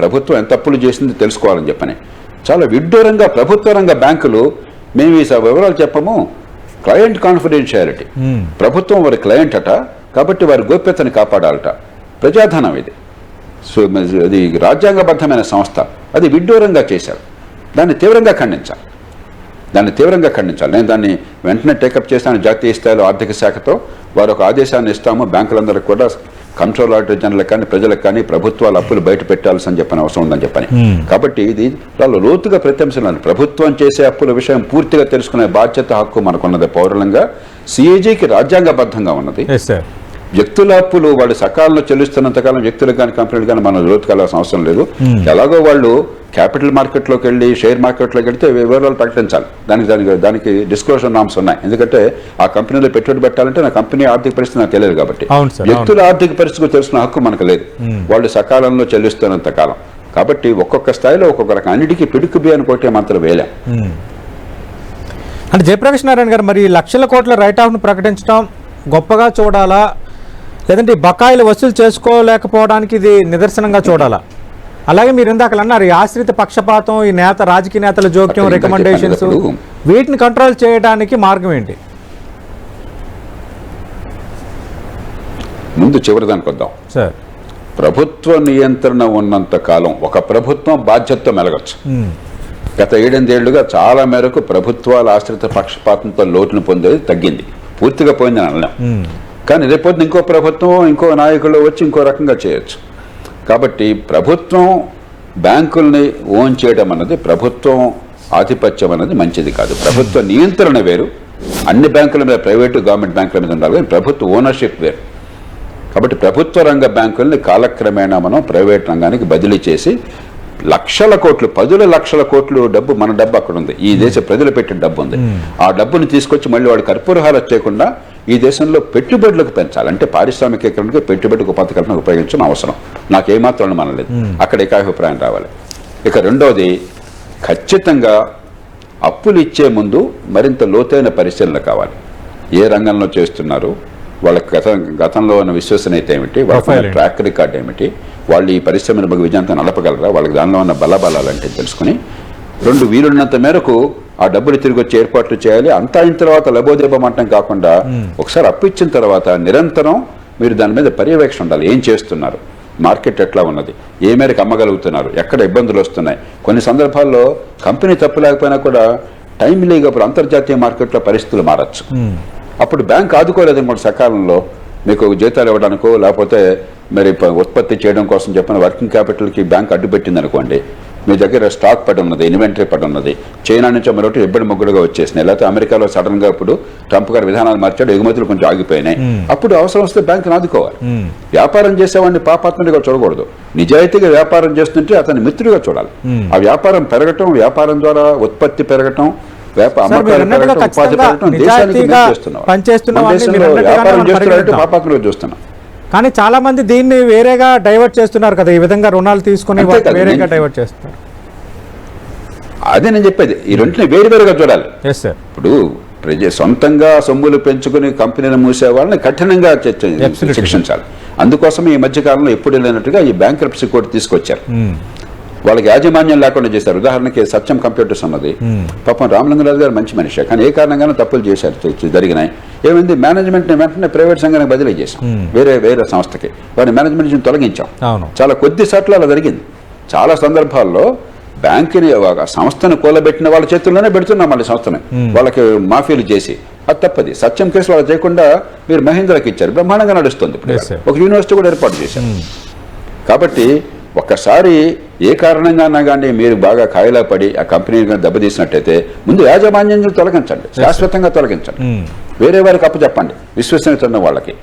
Speaker 2: ప్రభుత్వం ఎంత అప్పులు చేసింది తెలుసుకోవాలని చెప్పని చాలా విడ్డూరంగా ప్రభుత్వ రంగ బ్యాంకులు మేము ఈ వివరాలు చెప్పము, క్లయింట్ కాన్ఫిడెన్షియాలిటీ, ప్రభుత్వం వారి క్లయింట్ అట కాబట్టి వారి గోప్యతని కాపాడాలట, ప్రజాధనం ఇది, సో అది రాజ్యాంగబద్ధమైన సంస్థ, అది విడ్డూరంగా చేశారు. దాన్ని తీవ్రంగా ఖండించాలి. నేను దాన్ని వెంటనే టేకప్ చేస్తాను. జాతీయ స్థాయిలో ఆర్థిక శాఖతో వారు ఒక ఆదేశాన్ని ఇస్తాము, బ్యాంకులందరికీ కూడా కంట్రోల్ ఆడిటర్ జనరల్ కానీ ప్రజలకు కానీ ప్రభుత్వాలు అప్పులు బయట పెట్టాల్సి చెప్పని అవసరం ఉందని చెప్పని. కాబట్టి ఇది చాలా లోతుగా ప్రతించాలి. ప్రభుత్వం చేసే అప్పుల విషయం పూర్తిగా తెలుసుకునే బాధ్యత హక్కు మనకున్నది పౌరులంగా. సిఏజీకి రాజ్యాంగబద్ధంగా ఉన్నది. వ్యక్తుల అప్పులు వాళ్ళు సకాలంలో చెల్లిస్తున్నంతకాలం వ్యక్తులకు కానీ కంపెనీలు కానీ మనం లోతుకెళ్లాల్సిన అవసరం లేదు. ఎలాగో వాళ్ళు క్యాపిటల్ మార్కెట్లోకి వెళ్ళి షేర్ మార్కెట్లోకి వెళ్తే వివరాలు ప్రకటించాలి. దానికి డిస్క్లోజర్ నామ్స్ ఉన్నాయి. ఎందుకంటే ఆ కంపెనీలో పెట్టుబడి పెట్టాలంటే నా కంపెనీ ఆర్థిక పరిస్థితి నాకు తెలియదు కాబట్టి. వ్యక్తుల ఆర్థిక పరిస్థితి తెలిసిన హక్కు మనకు లేదు, వాళ్ళు సకాలంలో చెల్లిస్తున్నంత కాలం. కాబట్టి ఒక్కొక్క స్థాయిలో ఒక్కొక్క రకం, అన్నిటికీ పిడుకుబి అని కొట్టే మాత్రం వేలే.
Speaker 1: అంటే జయప్రకాష్ నారాయణ గారు, మరి లక్షల కోట్ల రైట్ ఆఫ్ను ప్రకటించడం గొప్పగా చూడాలా, లేదంటే బకాయిలు వసూలు చేసుకోలేకపోవడానికి ఇది నిదర్శనంగా చూడాలా? అలాగే మీరు ఇందాక అన్నారు ఈ ఆశ్రిత పక్షపాతం, ఈ రాజకీయ నేతల జోక్యం, రికమెండేషన్స్, వీటిని కంట్రోల్ చేయడానికి మార్గం ఏంటి?
Speaker 2: ముందు చివరిదానికి వద్దాం సార్. ప్రభుత్వ నియంత్రణ ఉన్నంత కాలం ఒక ప్రభుత్వం బాధ్యతతో మెలగచ్చు. గత 7-8 ఏళ్లుగా చాలా మేరకు ప్రభుత్వాల ఆశ్రిత పక్షపాతంతో లోటును పొందేది తగ్గింది, పూర్తిగా పోయిందని అనలేం. కానీ రేపొద్దు ఇంకో ప్రభుత్వం, ఇంకో నాయకులు వచ్చి ఇంకో రకంగా చేయొచ్చు. కాబట్టి ప్రభుత్వం బ్యాంకుల్ని ఓన్ చేయడం అన్నది, ప్రభుత్వం ఆధిపత్యం అన్నది మంచిది కాదు. ప్రభుత్వ నియంత్రణ వేరు, అన్ని బ్యాంకుల మీద, ప్రైవేటు గవర్నమెంట్ బ్యాంకుల మీద ఉండాలి, కానీ ప్రభుత్వ ఓనర్షిప్ వేరు. కాబట్టి ప్రభుత్వ రంగ బ్యాంకుల్ని కాలక్రమేణా మనం ప్రైవేట్ రంగానికి బదిలీ చేసి లక్షల కోట్లు, 10 లక్షల కోట్లు డబ్బు, మన డబ్బు అక్కడ ఉంది, ఈ దేశ ప్రజలు పెట్టిన డబ్బు ఉంది. ఆ డబ్బుని తీసుకొచ్చి మళ్ళీ వాడు కర్పూరహారం చేయకుండా ఈ దేశంలో పెట్టుబడులకు పెంచాలి. అంటే పారిశ్రామికీకరణకి, పెట్టుబడికి ఉపకరణకు ఉపయోగించడం అవసరం. నాకేమాత్రం మనలేదు, అక్కడ ఏకాభిప్రాయం రావాలి. ఇక రెండవది, ఖచ్చితంగా అప్పులు ఇచ్చే ముందు మరింత లోతైన పరిశీలన కావాలి. ఏ రంగంలో చేస్తున్నారు, వాళ్ళకి గతంలో ఉన్న విశ్వసనీయత ఏమిటి, వాళ్ళ ట్రాక్ రికార్డ్ ఏమిటి, వాళ్ళు ఈ పరిశ్రమను విజయంతో నడపగలరా, వాళ్ళకి దానిలో ఉన్న బలబలాలు అంటే తెలుసుకుని, 2 వీలున్నంత మేరకు ఆ డబ్బులు తిరిగి వచ్చి ఏర్పాట్లు చేయాలి. అంతా అయిన తర్వాత లబోదేబమంటం కాకుండా ఒకసారి అప్పు ఇచ్చిన తర్వాత నిరంతరం మీరు దాని మీద పర్యవేక్షణ ఉండాలి. ఏం చేస్తున్నారు, మార్కెట్ ఎట్లా ఉన్నది, ఏ మేరకు అమ్మగలుగుతున్నారు, ఎక్కడ ఇబ్బందులు వస్తున్నాయి. కొన్ని సందర్భాల్లో కంపెనీ తప్పు లేకపోయినా కూడా టైమ్లీగా ఇప్పుడు అంతర్జాతీయ మార్కెట్లో పరిస్థితులు మారచ్చు. అప్పుడు బ్యాంక్ ఆదుకోలేదనుకోండి, సకాలంలో మీకు జీతాలు ఇవ్వడానికో లేకపోతే మరి ఉత్పత్తి చేయడం కోసం చెప్పిన వర్కింగ్ క్యాపిటల్కి బ్యాంక్ అడ్డుపెట్టింది అనుకోండి, మీ దగ్గర స్టాక్ పడి ఉన్నది, ఇన్వెంటరీ పడి ఉన్నది, చైనా నుంచి మరొకటి ఇబ్బడి ముగ్గుడుగా వచ్చేసినాయి, లేకపోతే అమెరికాలో సడన్ గా ఇప్పుడు ట్రంప్ గారు విధానాలు మార్చాడు, ఎగుమతులు కొంచెం ఆగిపోయినాయి, అప్పుడు అవసరం వస్తే బ్యాంకును ఆదుకోవాలి. వ్యాపారం చేసేవాడిని పాపాత్ముడిగా చూడకూడదు. నిజాయితీగా వ్యాపారం చేస్తుంటే అతన్ని మిత్రుడిగా చూడాలి. ఆ వ్యాపారం పెరగటం, వ్యాపారం ద్వారా ఉత్పత్తి పెరగటం, పాపాత్ములుగా చూస్తున్నాం.
Speaker 1: కానీ చాలా మంది దీన్ని వేరేగా డైవర్ట్ చేస్తున్నారు కదా, ఈ విధంగా రుణాలు తీసుకుని వేరేగా డైవర్ట్ చేస్తున్నారు.
Speaker 2: అదే నేను చెప్పేది, ఈ రెంటిని వేరువేరుగా చూడాలి. ఇప్పుడు సొంతంగా సొమ్ములు పెంచుకుని కంపెనీలు మూసే వాళ్ళని కఠినంగా శిక్షించాలి. అందుకోసం ఈ మధ్య కాలంలో ఎప్పుడు లేనట్టుగా ఈ బ్యాంక్రప్సీ కోర్టు తీసుకొచ్చారు. వాళ్ళకి యాజమాన్యం లేకుండా చేశారు. ఉదాహరణకి సత్యం కంప్యూటర్స్ ఉన్నది, పాపం రామలింగరాజు గారు మంచి మనిషి, కానీ ఏ కారణంగానూ తప్పులు చేశారు, జరిగినాయి. ఏమైంది, మేనేజ్మెంట్ వెంటనే ప్రైవేట్ సంఘానికి బదిలీ చేశాం, వేరే సంస్థకి. వారి మేనేజ్మెంట్ నుంచి తొలగించాం. చాలా కొద్ది సార్లు అలా జరిగింది. చాలా సందర్భాల్లో బ్యాంకుని సంస్థను కూలబెట్టిన వాళ్ళ చేతుల్లోనే పెడుతున్నాం మళ్ళీ సంస్థని, వాళ్ళకి మాఫీలు చేసి. అది తప్పది. సత్యం కేసులు అలా చేయకుండా మీరు మహీంద్రాకి ఇచ్చారు, బ్రహ్మాండంగా నడుస్తుంది. ఒక యూనివర్సిటీ కూడా ఏర్పాటు చేశారు. కాబట్టి ఒక్కసారి ఏ కారణంగానా కానీ మీరు బాగా కాయలా పడి ఆ కంపెనీని దెబ్బతీసినట్టయితే ముందు యాజమాన్యం తొలగించండి, శాశ్వతంగా తొలగించండి, వేరే వారికి అప్పచెప్పండి, విశ్వసనీయత ఉన్న వాళ్ళకి.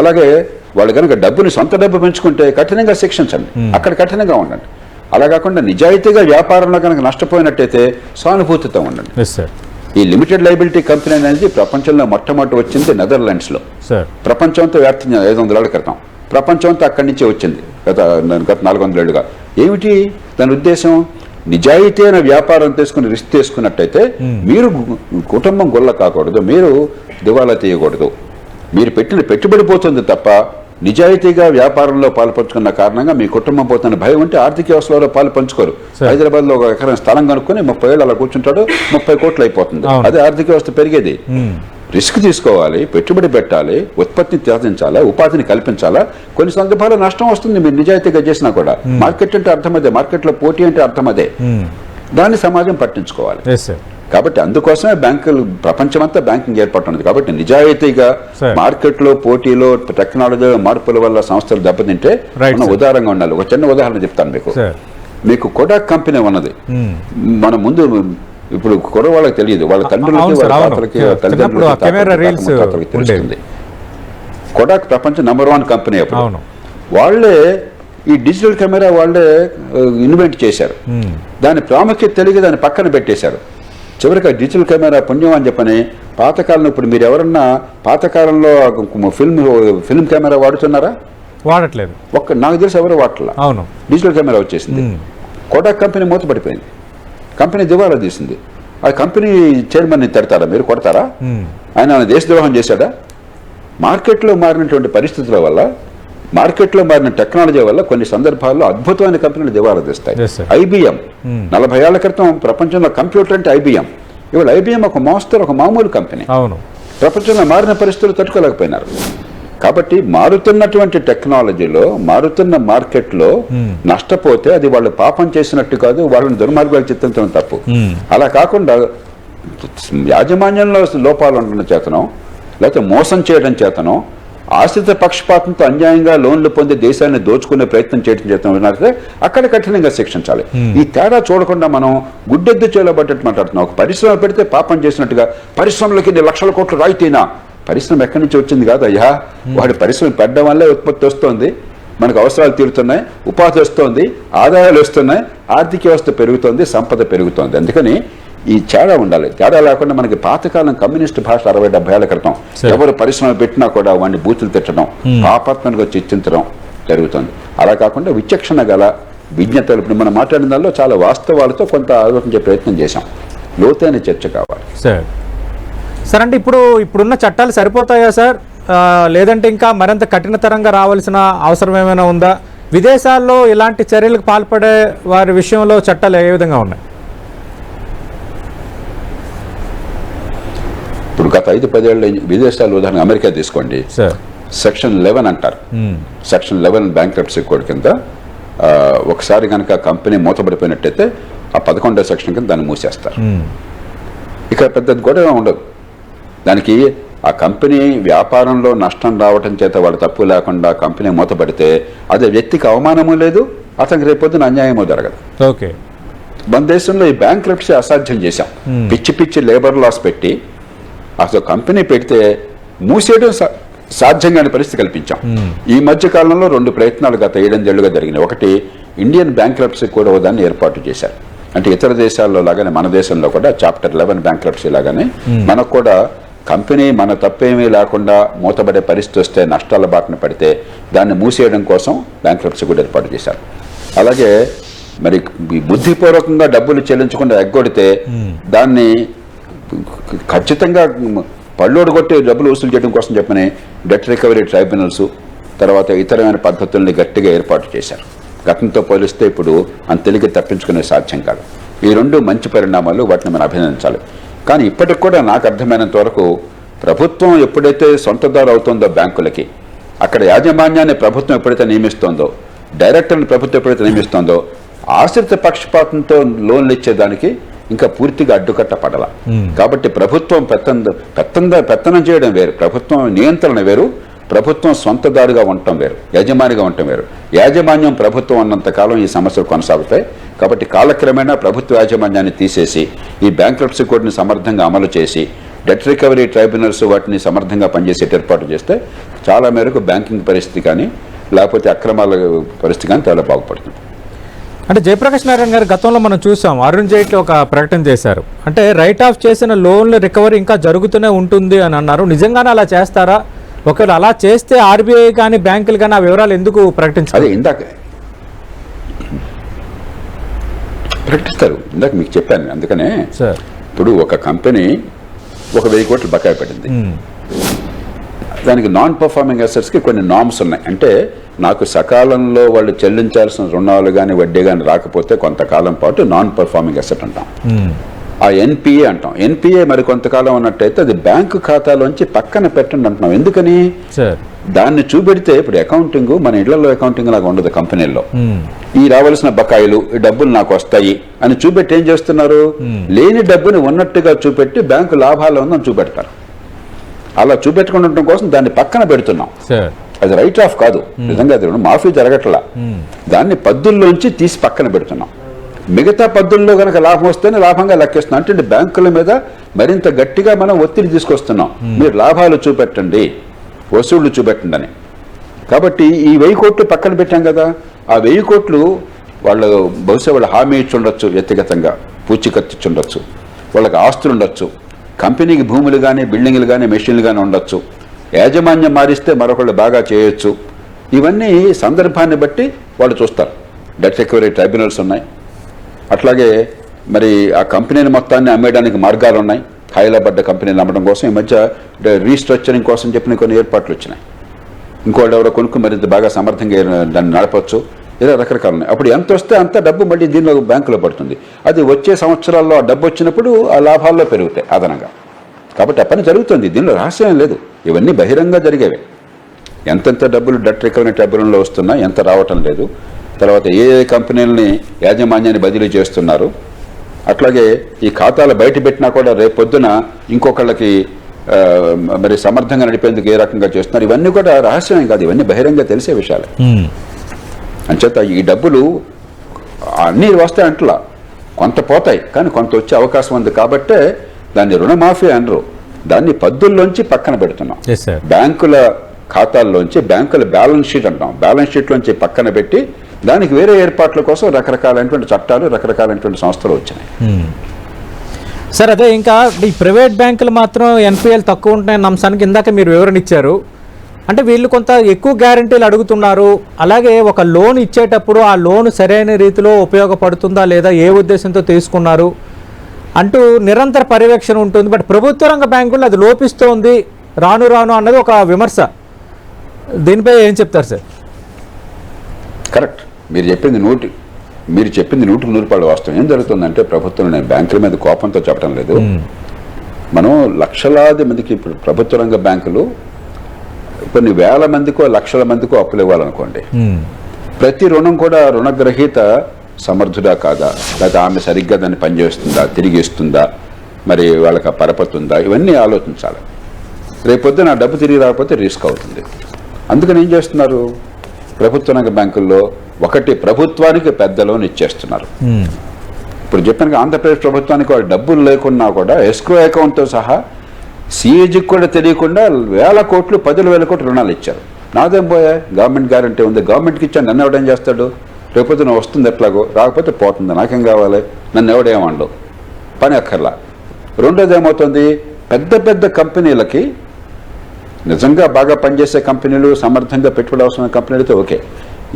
Speaker 2: అలాగే వాళ్ళు కనుక డబ్బుని సొంత డబ్బు పెంచుకుంటే కఠినంగా శిక్షించండి, అక్కడ కఠినంగా ఉండండి. అలా కాకుండా నిజాయితీగా వ్యాపారంలో కనుక నష్టపోయినట్టయితే సానుభూతితో ఉండండి. ఈ లిమిటెడ్ లయబిలిటీ కంపెనీ అనేది ప్రపంచంలో మొట్టమొదటి వచ్చింది నెదర్లాండ్స్లో. ప్రపంచం అంతా వ్యాప్తి 500 ఏళ్ల క్రితం ప్రపంచం అంతా అక్కడి నుంచే వచ్చింది, గత 400 ఏళ్ళుగా. ఏమిటి దాని ఉద్దేశం? నిజాయితీ అయిన వ్యాపారం తీసుకుని రిస్క్ తీసుకున్నట్టయితే మీరు కుటుంబం గొల్ల కాకూడదు, మీరు దివాలా తీయకూడదు, మీరు పెట్టిన పెట్టుబడి పోతుంది తప్ప నిజాయితీగా వ్యాపారంలో పాలు పంచుకున్న కారణంగా మీ కుటుంబం పోతున్న భయం ఉంటే ఆర్థిక వ్యవస్థలో పాలు పంచుకోరు. హైదరాబాద్ లో 1 ఎకరం స్థలం కనుక్కొని 30 ఏళ్ళు అలా కూర్చుంటాడు, 30 కోట్లు అయిపోతుంది. అదే ఆర్థిక వ్యవస్థ పెరిగేది. రిస్క్ తీసుకోవాలి, పెట్టుబడి పెట్టాలి, ఉత్పత్తిని సాధించాలా, ఉపాధిని కల్పించాలా. కొన్ని సందర్భాల్లో నష్టం వస్తుంది మీరు నిజాయితీగా చేసినా కూడా. మార్కెట్ అంటే అర్థం అదే, మార్కెట్లో పోటీ అంటే అర్థం అదే. దాన్ని సమాజం పట్టించుకోవాలి. కాబట్టి అందుకోసమే బ్యాంకులు ప్రపంచమంతా బ్యాంకింగ్ ఏర్పడుతున్నది. కాబట్టి నిజాయితీగా మార్కెట్లో పోటీలో టెక్నాలజీ మార్పుల వల్ల సంస్థలు దెబ్బతింటే మనం ఉదారంగా ఉండాలి. ఒక చిన్న ఉదాహరణ చెప్తాను మీకు కొడాక్ కంపెనీ ఉన్నది. మన ముందు ఇప్పుడు కొడ వాళ్ళకి తెలియదు, వాళ్ళ తండ్రులకి తెలుస్తుంది. కొడాక్ ప్రపంచ నంబర్ 1 కంపెనీ. అప్పుడు వాళ్ళే ఈ డిజిటల్ కెమెరా వాళ్ళే ఇన్వెంట్ చేశారు. దాని ప్రాముఖ్యత తెలియక దాన్ని పక్కన పెట్టేశారు. చివరికి డిజిటల్ కెమెరా పుణ్యం అని చెప్పని పాతకాలంలో, ఇప్పుడు మీరు ఎవరన్నా పాతకాలంలో ఫిల్మ్ కెమెరా వాడుతున్నారా?
Speaker 1: వాడట్లేదు.
Speaker 2: నాకు తెలిసి ఎవరు వాడట్లా. డిజిటల్ కెమెరా వచ్చేసింది. కోడాక్ కంపెనీ మూతపడిపోయింది, కంపెనీ దివాలా తీసింది. ఆ కంపెనీ చైర్మన్ ని తిడతారా మీరు? కొడతారా? ఆయన దేశద్రోహం చేశాడా? మార్కెట్లో మారినటువంటి పరిస్థితుల వల్ల, మార్కెట్లో మారిన టెక్నాలజీ వల్ల కొన్ని సందర్భాల్లో అద్భుతమైన కంపెనీలు దివాలా తీస్తాయి. IBM 40 ఏళ్ల క్రితం ప్రపంచంలో కంప్యూటర్ అంటే IBM. ఇవాళ IBM ఒక మామూలు కంపెనీ. ప్రపంచంలో మారిన పరిస్థితులు తట్టుకోలేకపోయినారు. కాబట్టి మారుతున్నటువంటి టెక్నాలజీలో, మారుతున్న మార్కెట్లో నష్టపోతే అది వాళ్ళు పాపం చేసినట్టు కాదు, వాళ్ళని దుర్మార్గాలు చిత్రించడం తప్పు. అలా కాకుండా యాజమాన్యంలో లోపాలు ఉండడం చేతనో, లేకపోతే మోసం చేయడం చేతనో, ఆశ్రిత పక్షపాతంతో అన్యాయంగా లోన్లు పొంది దేశాన్ని దోచుకునే ప్రయత్నం చేయడం చేతనో అక్కడ కఠినంగా శిక్షించాలి. ఈ తేడా చూడకుండా మనం గుడ్డెద్దు చేయబడ్డట్టు మాట్లాడుతున్నాం. ఒక పరిశ్రమ పెడితే పాపం చేసినట్టుగా, పరిశ్రమలకి 1,00,000 లక్షల కోట్లు రాయితీనా? పరిశ్రమ ఎక్కడి నుంచి వచ్చింది కాదు అయ్యా, వాడి పరిశ్రమ పెట్టడం వల్లే ఉత్పత్తి వస్తుంది, మనకు అవసరాలు తీరుతున్నాయి, ఉపాధి వస్తుంది, ఆదాయాలు వస్తున్నాయి, ఆర్థిక వ్యవస్థ పెరుగుతుంది, సంపద పెరుగుతుంది. అందుకని ఈ తేడా ఉండాలి. తేడా లేకుండా మనకి పాతకాలం కమ్యూనిస్ట్ భాష 60-70 ఏళ్ల క్రితం ఎవరు పరిశ్రమ పెట్టినా కూడా వాడిని బూతులు తిట్టడం, పాపాత్మగా చర్చించడం జరుగుతుంది. అలా కాకుండా విచక్షణ గల విజ్ఞతలు, ఇప్పుడు మనం మాట్లాడిన దానిలో చాలా వాస్తవాలతో కొంత ఆలోచించే ప్రయత్నం చేశాం. లోతైన చర్చ కావాలి
Speaker 1: సార్. అంటే ఇప్పుడున్న చట్టాలు సరిపోతాయా సార్, లేదంటే ఇంకా మరింత కఠినతరంగా రావాల్సిన అవసరం ఏమైనా ఉందా? విదేశాల్లో ఇలాంటి చర్యలకు పాల్పడే వారి విషయంలో చట్టాలు ఏ విధంగా ఉన్నాయి?
Speaker 2: ఇప్పుడు గత 5-10 ఏళ్ళ విదేశాలు, ఉదాహరణ అమెరికా తీసుకోండి, సెక్షన్ 11 అంటారు. సెక్షన్ 11 బ్యాంక్రప్సీ కోడ్ కింద ఒకసారి కనుక కంపెనీ మూతపడిపోయినట్టయితే ఆ 11వ సెక్షన్ కింద దాన్ని మూసేస్తారు. ఇక పెద్ద గొడవ ఉండదు దానికి. ఆ కంపెనీ వ్యాపారంలో నష్టం రావటం చేత వాడు తప్పు లేకుండా కంపెనీ మూతపడితే అదే వ్యక్తికి అవమానము లేదు, అతనికి రేపొద్దున అన్యాయమో జరగదు. మన దేశంలో ఈ బ్యాంక్రప్సీ అసాధ్యం చేశాం. పిచ్చి పిచ్చి లేబర్ లాస్ పెట్టి అసలు కంపెనీ పెడితే మూసేయడం సాధ్యం కాని పరిస్థితి కల్పించాం. ఈ మధ్య కాలంలో 2 ప్రయత్నాలు గత 7-8 ఏళ్లుగా జరిగినాయి. ఒకటి ఇండియన్ బ్యాంక్రప్సీ కూడా దాన్ని ఏర్పాటు చేశారు. అంటే ఇతర దేశాల్లో లాగానే మన దేశంలో కూడా చాప్టర్ 11 బ్యాంక్రప్సీ లాగానే మనకు కూడా కంపెనీ మన తప్పేమీ లేకుండా మూతబడే పరిస్థితి వస్తే, నష్టాల బాటన పడితే దాన్ని మూసేయడం కోసం బ్యాంక్రప్సీ కూడా ఏర్పాటు చేశారు. అలాగే మరి బుద్ధిపూర్వకంగా డబ్బులు చెల్లించకుండా ఎగ్గొడితే దాన్ని ఖచ్చితంగా పళ్ళోడు కొట్టి డబ్బులు వసూలు చేయడం కోసం చెప్పని డెట్ రికవరీ ట్రైబ్యునల్స్, తర్వాత ఇతరమైన పద్ధతుల్ని గట్టిగా ఏర్పాటు చేశారు. గతంతో పోలిస్తే ఇప్పుడు అంత తెలిగి తప్పించుకునే సాధ్యం కాదు. ఈ 2 మంచి పరిణామాలు, వాటిని మనం అభినందించాలి. కానీ ఇప్పటికి కూడా నాకు అర్థమైనంత వరకు ప్రభుత్వం ఎప్పుడైతే సొంతదారు అవుతుందో బ్యాంకులకి, అక్కడ యాజమాన్యాన్ని ప్రభుత్వం ఎప్పుడైతే నియమిస్తోందో, డైరెక్టర్ని ప్రభుత్వం ఎప్పుడైతే నియమిస్తోందో, ఆశ్రిత పక్షపాతంతో లోన్లు ఇచ్చేదానికి ఇంకా పూర్తిగా అడ్డుకట్ట పడాల. కాబట్టి ప్రభుత్వం పెత్తనం చేయడం వేరు, ప్రభుత్వం నియంత్రణ వేరు, ప్రభుత్వం సొంతదారుగా ఉండటం వేరు, యజమానిగా ఉండటం వేరు. యాజమాన్యం ప్రభుత్వం ఉన్నంత కాలం ఈ సమస్యలు కొనసాగుతాయి. కాబట్టి కాలక్రమేణా ప్రభుత్వ యాజమాన్యాన్ని తీసేసి ఈ బ్యాంక్రప్సీ కోడ్ని సమర్థంగా అమలు చేసి డెట్ రికవరీ ట్రైబ్యునల్స్ వాటిని సమర్థంగా పనిచేసే ఏర్పాటు చేస్తే చాలా మేరకు బ్యాంకింగ్ పరిస్థితి కానీ లేకపోతే అక్రమాల పరిస్థితి కానీ చాలా బాగుపడుతుంది.
Speaker 1: అంటే జయప్రకాష్ నారాయణ గారు, గతంలో మనం చూసాం అరుణ్ జైట్లీ ఒక ప్రకటన చేశారు. అంటే రైట్ ఆఫ్ చేసిన లోన్ల రికవరీ ఇంకా జరుగుతూనే ఉంటుంది అని అన్నారు. నిజంగానే అలా చేస్తారా? ఒకవేళ అలా చేస్తే ఆర్బీఐ కానీ బ్యాంకులు కానీ ఆ వివరాలు ఎందుకు ప్రకటించారు?
Speaker 2: అదే ఇందాక ప్రకటిస్తారు, ఇందాక మీకు చెప్పాను. అందుకనే
Speaker 1: సార్,
Speaker 2: ఇప్పుడు ఒక కంపెనీ 1,000 కోట్లు బకాయి పడింది. దానికి నాన్ పర్ఫార్మింగ్ అసెట్స్కి కొన్ని నామ్స్ ఉన్నాయి. అంటే నాకు సకాలంలో వాళ్ళు చెల్లించాల్సిన రుణాలు కానీ వడ్డీ కానీ రాకపోతే కొంతకాలం పాటు నాన్ పర్ఫార్మింగ్ అసెట్ అంటాం. ఆ ఎన్పిఏ అంటాం. ఎన్పిఏ మరి కొంతకాలం ఉన్నట్టయితే అది బ్యాంకు ఖాతాలోంచి పక్కన పెట్టండి అంటున్నాం. ఎందుకని? దాన్ని చూపెడితే ఇప్పుడు అకౌంటింగ్ మన ఇళ్లలో అకౌంటింగ్ లాగా ఉండదు. కంపెనీల్లో ఈ రావాల్సిన బకాయిలు, ఈ డబ్బులు నాకు వస్తాయి అని చూపెట్టి ఏం చేస్తున్నారు? లేని డబ్బుని ఉన్నట్టుగా చూపెట్టి బ్యాంకు లాభాలు ఉందని చూపెడతారు. అలా చూపెట్టుకుని ఉండటం కోసం దాన్ని పక్కన పెడుతున్నాం. అది రైట్ ఆఫ్ కాదు, నిజంగా అది మాఫీ జరగట్లా. దాన్ని పద్దుల్లోంచి తీసి పక్కన పెడుతున్నాం. మిగతా పద్దుల్లో కనుక లాభం వస్తేనే లాభంగా లెక్కేస్తున్నాం. అంటే బ్యాంకుల మీద మరింత గట్టిగా మనం ఒత్తిడి తీసుకొస్తున్నాం. మీరు లాభాలు చూపెట్టండి, వసూళ్లు చూపెట్టండి అని. కాబట్టి ఈ 1000 కోట్లు పక్కన పెట్టాం కదా, ఆ 1000 కోట్లు వాళ్ళు బహుశా వాళ్ళు హామీ ఇచ్చి ఉండొచ్చు, వ్యక్తిగతంగా పూచీకత్తు ఇచ్చి ఉండొచ్చు, వాళ్ళకి ఆస్తులు ఉండొచ్చు, కంపెనీకి భూములు కానీ బిల్డింగ్లు కానీ మెషిన్లు కానీ ఉండొచ్చు, యాజమాన్యం మారిస్తే మరొకళ్ళు బాగా చేయొచ్చు. ఇవన్నీ సందర్భాన్ని బట్టి వాళ్ళు చూస్తారు. డెట్ రికవరీ ట్రైబ్యునల్స్ ఉన్నాయి. అట్లాగే మరి ఆ కంపెనీని మొత్తాన్ని అమ్మేయడానికి మార్గాలు ఉన్నాయి. హైలబడ్డ కంపెనీలు అమ్మడం కోసం ఈ మధ్య రీస్ట్రక్చరింగ్ కోసం చెప్పిన కొన్ని ఏర్పాట్లు వచ్చినాయి. ఇంకోళ్ళు ఎవరో కొనుక్కు మరింత బాగా సమర్థంగా దాన్ని నడపచ్చు. ఇలా రకరకాలు ఉన్నాయి. అప్పుడు ఎంత వస్తే అంత డబ్బు మళ్ళీ దీనిలో బ్యాంకులో పడుతుంది. అది వచ్చే సంవత్సరాల్లో ఆ డబ్బు వచ్చినప్పుడు ఆ లాభాల్లో పెరుగుతాయి అదనంగా. కాబట్టి ఆ పని జరుగుతుంది, దీనిలో రహస్యం లేదు. ఇవన్నీ బహిరంగ జరిగేవి. ఎంతెంత డబ్బులు డెట్ రికవరీ ట్రైబ్యునల్లో వస్తున్నా, ఎంత రావటం లేదు, తర్వాత ఏ కంపెనీలని యాజమాన్యాన్ని బదిలీ చేస్తున్నారు, అట్లాగే ఈ ఖాతాలు బయట పెట్టినా కూడా రేపు పొద్దున ఇంకొకళ్ళకి మరి సమర్థంగా నడిపేందుకు ఏ రకంగా చేస్తున్నారు, ఇవన్నీ కూడా రహస్యం కాదు, ఇవన్నీ బహిరంగ తెలిసే విషయాలు. అంచేత ఈ డబ్బులు అన్నీ వస్తాయంటలా, కొంత పోతాయి కానీ కొంత వచ్చే అవకాశం ఉంది. కాబట్టే దాన్ని రుణమాఫీ అనరు, దాన్ని పద్దుల్లోంచి పక్కన పెడుతున్నాం. బ్యాంకుల ఖాతాల్లోంచి, బ్యాంకుల బ్యాలెన్స్ షీట్ అంటాం, బ్యాలెన్స్ షీట్లోంచి పక్కన పెట్టి దానికి వేరే ఏర్పాట్ల కోసం రకరకాలైనటువంటి చట్టాలు, రకరకాలైనటువంటి సంస్థలు వచ్చినాయి.
Speaker 1: సార్, అదే ఇంకా ఈ ప్రైవేట్ బ్యాంకులు మాత్రం ఎన్పిఎల్ తక్కువ ఉంటున్నాయన్న అంశానికి ఇందాక మీరు వివరణ ఇచ్చారు. అంటే వీళ్ళు కొంత ఎక్కువ గ్యారంటీలు అడుగుతున్నారు. అలాగే ఒక లోన్ ఇచ్చేటప్పుడు ఆ లోన్ సరైన రీతిలో ఉపయోగపడుతుందా లేదా, ఏ ఉద్దేశంతో తీసుకున్నారు అంటూ నిరంతర పర్యవేక్షణ ఉంటుంది. బట్ ప్రభుత్వ రంగ బ్యాంకుల్లో అది లోపిస్తోంది రాను రాను అన్నది ఒక విమర్శ. దీనిపై ఏం చెప్తారు సార్?
Speaker 2: కరెక్ట్, మీరు చెప్పింది 100% వాస్తవం. ఏం జరుగుతుందంటే ప్రభుత్వం, నేను బ్యాంకుల మీద కోపంతో చెప్పడం లేదు, మనం లక్షలాది మందికి ఇప్పుడు ప్రభుత్వ రంగ బ్యాంకులు కొన్ని వేల మందికో లక్షల మందికో అప్పులు ఇవ్వాలనుకోండి. ప్రతి రుణం కూడా రుణగ్రహీత సమర్థుడా కాదా, లేదా ఆమె సరిగ్గా దాన్ని పనిచేస్తుందా, తిరిగి ఇస్తుందా, మరి వాళ్ళకి పరపతుందా, ఇవన్నీ ఆలోచించాలి. రేపొద్దున డబ్బు తిరిగి రాకపోతే రిస్క్ అవుతుంది. అందుకని ఏం చేస్తున్నారు ప్రభుత్వ రంగ బ్యాంకుల్లో? ఒకటి, ప్రభుత్వానికి పెద్ద లోన్ ఇచ్చేస్తున్నారు. ఇప్పుడు చెప్పాను ఆంధ్రప్రదేశ్ ప్రభుత్వానికి వాళ్ళు డబ్బులు లేకున్నా కూడా ఎస్క్రో అకౌంట్తో సహా సిఏజీకి కూడా తెలియకుండా 1,000 కోట్లు 10,000 కోట్లు రుణాలు ఇచ్చారు. నాదేం పోయా, గవర్నమెంట్ గ్యారంటీ ఉంది, గవర్నమెంట్కి ఇచ్చాను, నన్ను ఎవడేం చేస్తాడు, లేకపోతే నువ్వు వస్తుంది ఎట్లాగో, రాకపోతే పోతుంది, నాకేం కావాలి, నన్ను ఎవడేమండవు, పని అక్కర్లా. రెండోది ఏమవుతుంది, పెద్ద పెద్ద కంపెనీలకి నిజంగా బాగా పనిచేసే కంపెనీలు, సమర్థంగా పెట్టుబడి అవసరమైన కంపెనీలతో ఓకే,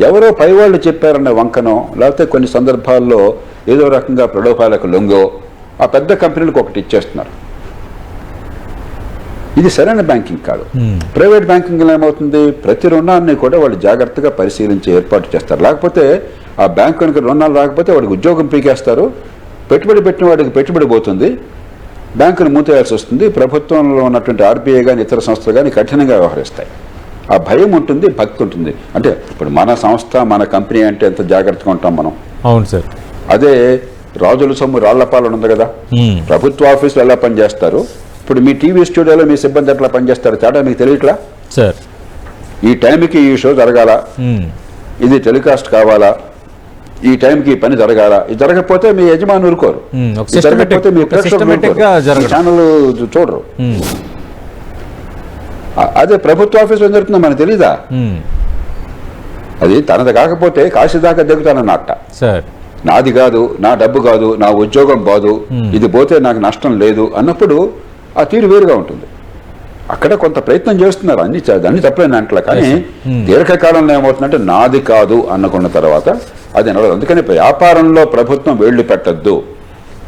Speaker 2: ఎవరో పైవాళ్ళు చెప్పారన్న వంకనో లేకపోతే కొన్ని సందర్భాల్లో ఏదో రకంగా ప్రలోభాలకు లొంగో ఆ పెద్ద కంపెనీలకు ఒకటి ఇచ్చేస్తున్నారు. ఇది సరైన బ్యాంకింగ్ కాదు. ప్రైవేట్ బ్యాంకింగ్లో ఏమవుతుంది, ప్రతి రుణాన్ని కూడా వాళ్ళు జాగ్రత్తగా పరిశీలించి ఏర్పాటు చేస్తారు. లేకపోతే ఆ బ్యాంకునికి రుణాలు రాకపోతే వాడికి ఉద్యోగం పీకేస్తారు, పెట్టుబడి పెట్టిన వాడికి పెట్టుబడి పోతుంది, బ్యాంకును మూతేయాల్సి వస్తుంది. ప్రభుత్వంలో ఉన్నటువంటి ఆర్బీఐ కానీ ఇతర సంస్థలు కానీ కఠినంగా వ్యవహరిస్తాయి. ఆ భయం ఉంటుంది, భక్తి ఉంటుంది. అంటే ఇప్పుడు మన సంస్థ మన కంపెనీ అంటే ఎంత జాగ్రత్తగా ఉంటాం మనం.
Speaker 1: అవును సార్.
Speaker 2: అదే రాజుల సొమ్ము రాళ్లపాలన ఉంది కదా, ప్రభుత్వ ఆఫీసులు ఎలా పనిచేస్తారు, ఇప్పుడు మీ టీవీ స్టూడియోలో మీ సిబ్బంది ఎట్లా పనిచేస్తారు, తేడా మీకు తెలియట్లా
Speaker 1: సార్.
Speaker 2: ఈ టైంకి ఈ షో జరగాల, ఇది టెలికాస్ట్ కావాలా, ఈ టైంకి ఈ పని జరగాల, ఇది జరగకపోతే మీ యజమాని ఊరుకోరు, జరగకపోతే మీ ప్రేక్షకులు ఛానల్ చూడరు. అదే ప్రభుత్వ ఆఫీసులో జరుగుతుందో మనకు తెలీదా, అది తనది కాకపోతే కాశీ దాకా దిగుతానన్నట్ట. నాది కాదు, నా డబ్బు కాదు, నా ఉద్యోగం బాదు, ఇది పోతే నాకు నష్టం లేదు అన్నప్పుడు ఆ తీరు వేరుగా ఉంటుంది. అక్కడ కొంత ప్రయత్నం చేస్తున్నారు, అన్ని తప్పలేని అంటలే. కానీ దీర్ఘకాలంలో ఏమవుతుందంటే నాది కాదు అనుకున్న తర్వాత అది నడవదు. అందుకని వ్యాపారంలో ప్రభుత్వం వేళ్లు పెట్టద్దు,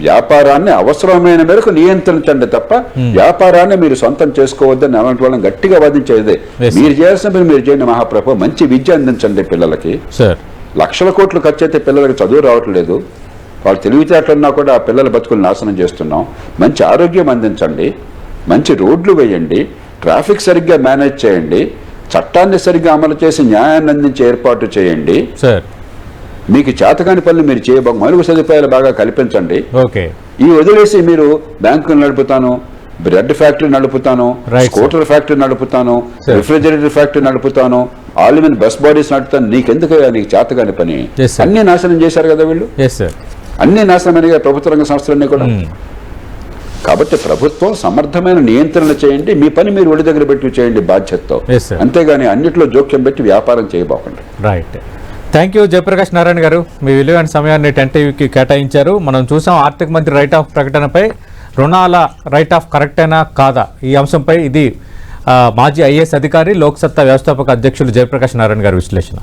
Speaker 2: వ్యాపారాన్ని అవసరమైన మేరకు నియంత్రించండి తప్ప వ్యాపారాన్ని మీరు సొంతం చేసుకోవద్దని అలాంటి వాళ్ళని గట్టిగా వాదించేది. మీరు చేయాల్సిన పని మీరు చేయండి మహాప్రభు, మంచి విద్య అందించండి పిల్లలకి. లక్షల కోట్లు ఖర్చు అయితే పిల్లలకి చదువు రావట్లేదు, వాళ్ళు తెలివితేటలున్నా కూడా ఆ పిల్లల బతుకులు నాశనం చేస్తున్నాం. మంచి ఆరోగ్యం అందించండి, మంచి రోడ్లు వేయండి, ట్రాఫిక్ సరిగ్గా మేనేజ్ చేయండి, చట్టాన్ని సరిగ్గా అమలు చేసి న్యాయాన్ని అందించే ఏర్పాటు చేయండి. మీకు చేతకాని పనులు మీరు చేయబోక మౌలిక సదుపాయాలు బాగా కల్పించండి. ఈ వదిలేసి మీరు బ్యాంకులు నడుపుతాను, బ్రెడ్ ఫ్యాక్టరీ నడుపుతాను, స్కూటర్ ఫ్యాక్టరీ నడుపుతాను, రిఫ్రిజిరేటర్ ఫ్యాక్టరీ నడుపుతాను, ఆల్మిన్ బస్ బాడీస్ నడుపుతాను, నీకెందుకు నీకు చేతకాని పని, అన్ని నాశనం చేశారు కదా వీళ్ళు, అన్ని నాశనమైనగా ప్రభుత్వ రంగ సంస్థలన్నీ కూడా. కాబట్టి ప్రభుత్వం సమర్థమైన నియంత్రణ చేయండి, మీ పని మీరు ఒడి దగ్గర పెట్టి చేయండి బాధ్యతతో, అంతేగాని అన్నిట్లో జోక్యం పెట్టి వ్యాపారం చేయబోకండి.
Speaker 1: Right. Thank you Jayaprakash Narayan గారు, మీ విలువైన సమయాన్ని 10 టీవీకి కేటాయించారు. మనం చూసాం ఆర్థిక మంత్రి రైట్ ఆఫ్ ప్రకటనపై రుణాల రైట్ ఆఫ్ కరెక్టేనా కాదా ఈ అంశంపై ఇది మాజీ ఐఏఎస్ అధికారి లోక్సత్తా వ్యవస్థాపక అధ్యక్షులు జయప్రకాష్ నారాయణ గారి విశ్లేషణ.